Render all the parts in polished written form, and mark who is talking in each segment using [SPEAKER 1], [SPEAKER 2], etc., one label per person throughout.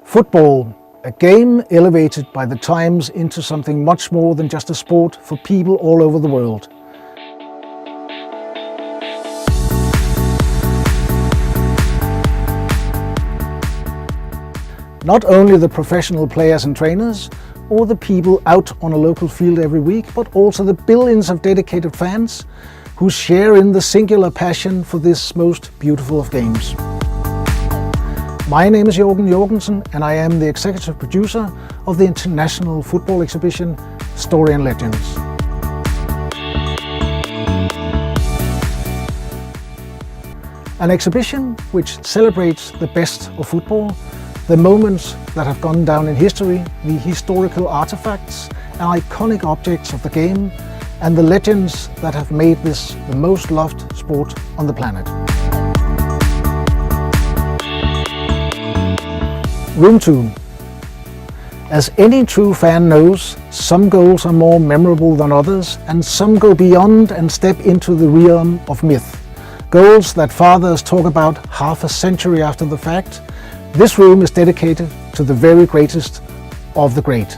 [SPEAKER 1] Football, a game elevated by the times into something much more than just a sport for people all over the world. Not only the professional players and trainers, or the people out on a local field every week, but also the billions of dedicated fans who share in the singular passion for this most beautiful of games. My name is Jørgen Jorgensen and I am the executive producer of the international football exhibition Story and Legends. An exhibition which celebrates the best of football, the moments that have gone down in history, the historical artifacts and iconic objects of the game, and the legends that have made this the most loved sport on the planet. Room 2. As any true fan knows, some goals are more memorable than others, and some go beyond and step into the realm of myth. Goals that fathers talk about half a century after the fact. This room is dedicated to the very greatest of the great.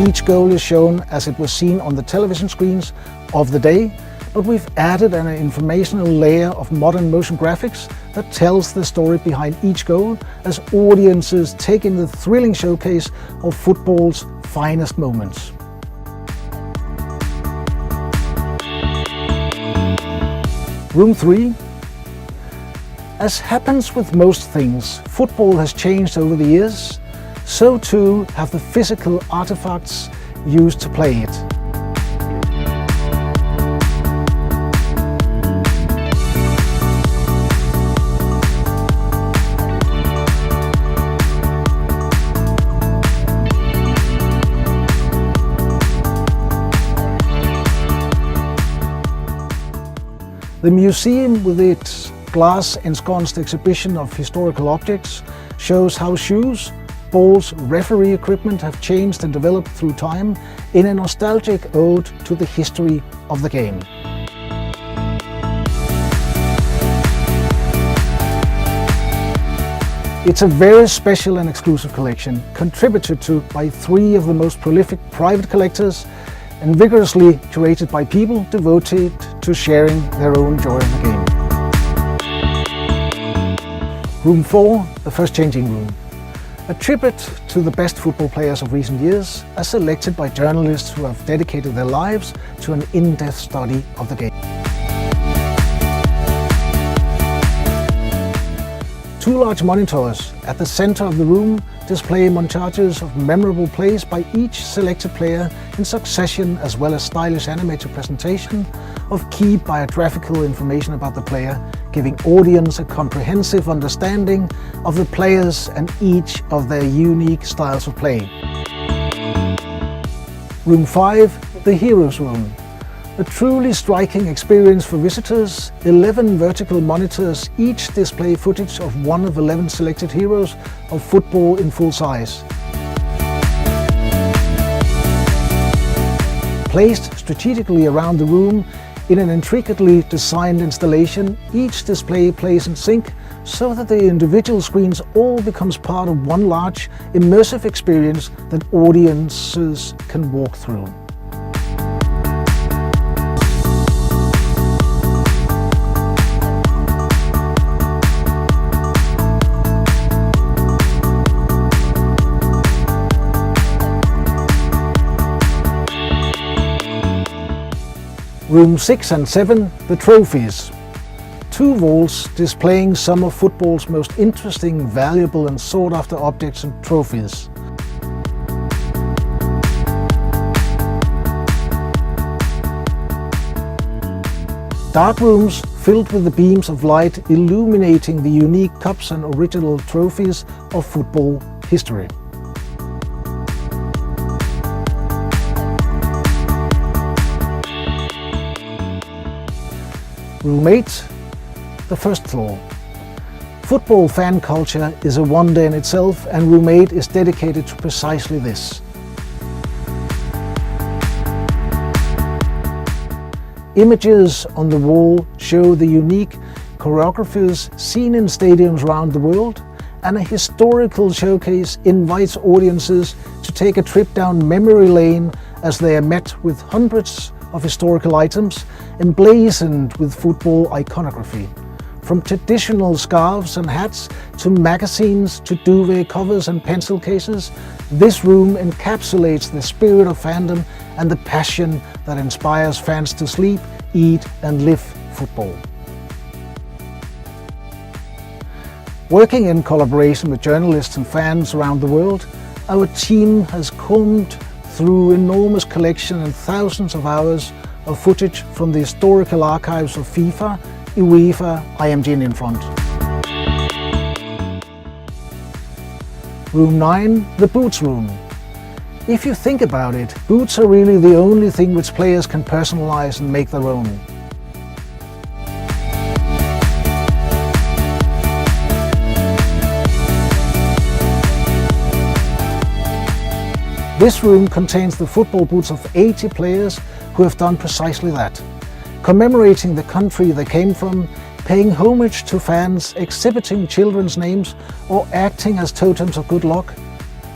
[SPEAKER 1] Each goal is shown as it was seen on the television screens of the day, but we've added an informational layer of modern motion graphics that tells the story behind each goal as audiences take in the thrilling showcase of football's finest moments. Room 3. As happens with most things, football has changed over the years. So too have the physical artifacts used to play it. The museum, with its glass-ensconced exhibition of historical objects, shows how shoes, balls, referee equipment have changed and developed through time in a nostalgic ode to the history of the game. It's a very special and exclusive collection, contributed to by 3 of the most prolific private collectors and vigorously curated by people devoted to sharing their own joy of the game. Room 4, the first changing room. A tribute to the best football players of recent years, as selected by journalists who have dedicated their lives to an in-depth study of the game. 2 large monitors at the center of the room display montages of memorable plays by each selected player in succession, as well as stylish animated presentation of key biographical information about the player, giving audience a comprehensive understanding of the players and each of their unique styles of play. Room 5, the Heroes Room. A truly striking experience for visitors. 11 vertical monitors each display footage of one of 11 selected heroes of football in full size. Placed strategically around the room in an intricately designed installation, each display plays in sync so that the individual screens all becomes part of one large, immersive experience that audiences can walk through. Room 6 and 7, the trophies. 2 walls displaying some of football's most interesting, valuable and sought-after objects and trophies. Dark rooms filled with the beams of light illuminating the unique cups and original trophies of football history. Room 8, the first floor. Football fan culture is a wonder in itself, and Room 8 is dedicated to precisely this. Images on the wall show the unique choreographies seen in stadiums around the world, and a historical showcase invites audiences to take a trip down memory lane as they are met with hundreds of historical items emblazoned with football iconography. From traditional scarves and hats to magazines to duvet covers and pencil cases, this room encapsulates the spirit of fandom and the passion that inspires fans to sleep, eat and live football. Working in collaboration with journalists and fans around the world, our team has combed through enormous collection and thousands of hours of footage from the historical archives of FIFA, UEFA, IMG and in front. Room 9, the Boots Room. If you think about it, boots are really the only thing which players can personalize and make their own. This room contains the football boots of 80 players who have done precisely that, commemorating the country they came from, paying homage to fans, exhibiting children's names, or acting as totems of good luck.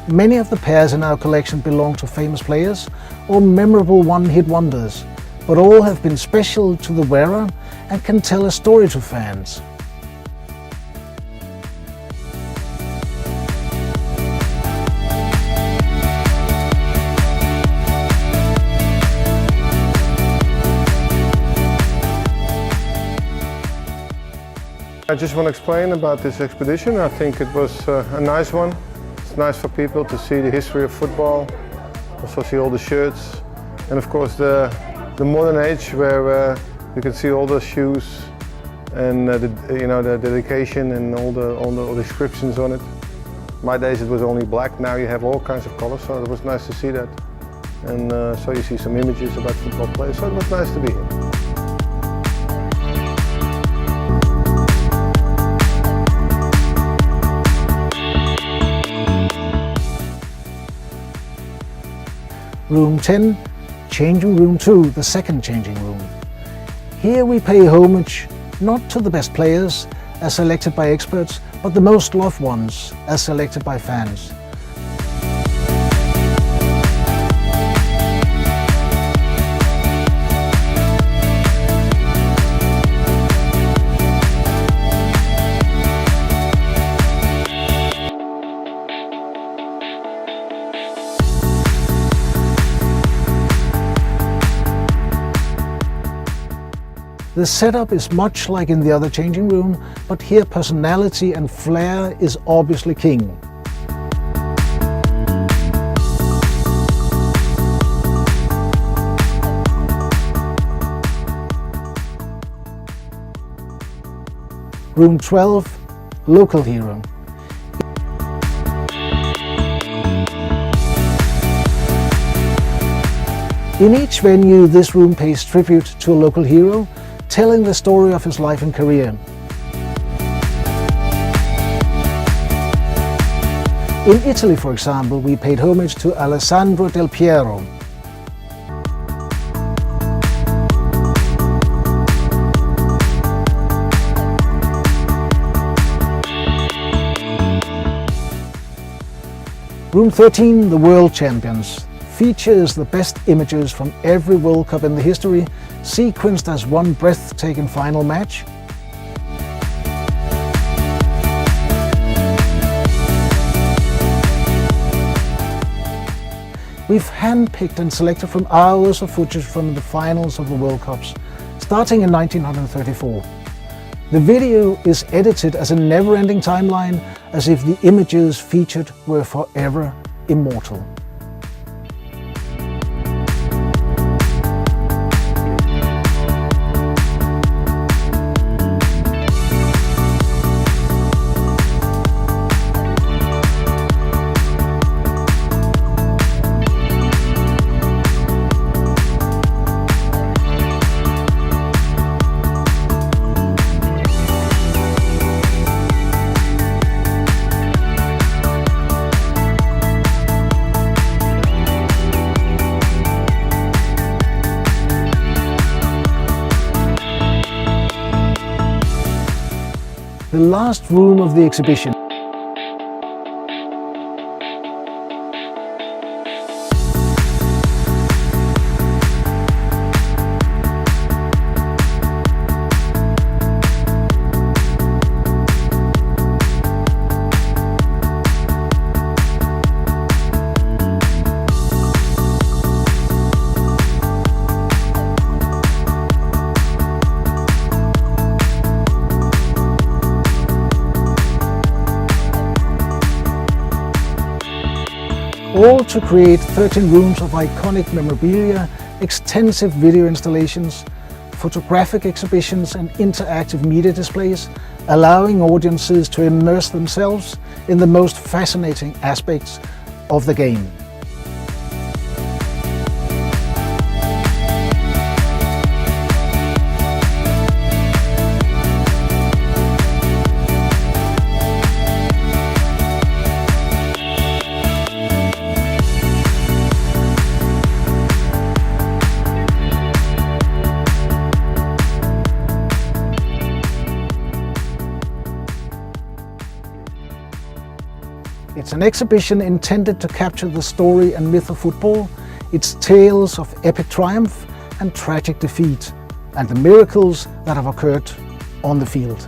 [SPEAKER 1] Many of the pairs in our collection belong to famous players or memorable one-hit wonders, but all have been special to the wearer and can tell a story to fans.
[SPEAKER 2] I just want to explain about this expedition. I think it was a nice one. It's nice for people to see the history of football, also see all the shirts, and of course the modern age where you can see all the shoes and the dedication and all the descriptions on it. My days it was only black. Now you have all kinds of colors, so it was nice to see that. And so you see some images about football players. So it was nice to be here.
[SPEAKER 1] Room 10, Changing Room 2, the second changing room. Here we pay homage not to the best players as selected by experts, but the most loved ones as selected by fans. The setup is much like in the other changing room, but here personality and flair is obviously king. Room 12, Local Hero. In each venue, this room pays tribute to a local hero, telling the story of his life and career. In Italy, for example, we paid homage to Alessandro Del Piero. Room 13, the World Champions, features the best images from every World Cup in the history, sequenced as one breathtaking final match. We've handpicked and selected from hours of footage from the finals of the World Cups, starting in 1934. The video is edited as a never-ending timeline, as if the images featured were forever immortal. last room of the exhibition. All to create 13 rooms of iconic memorabilia, extensive video installations, photographic exhibitions and interactive media displays, allowing audiences to immerse themselves in the most fascinating aspects of the game. It's an exhibition intended to capture the story and myth of football, its tales of epic triumph and tragic defeat, and the miracles that have occurred on the field.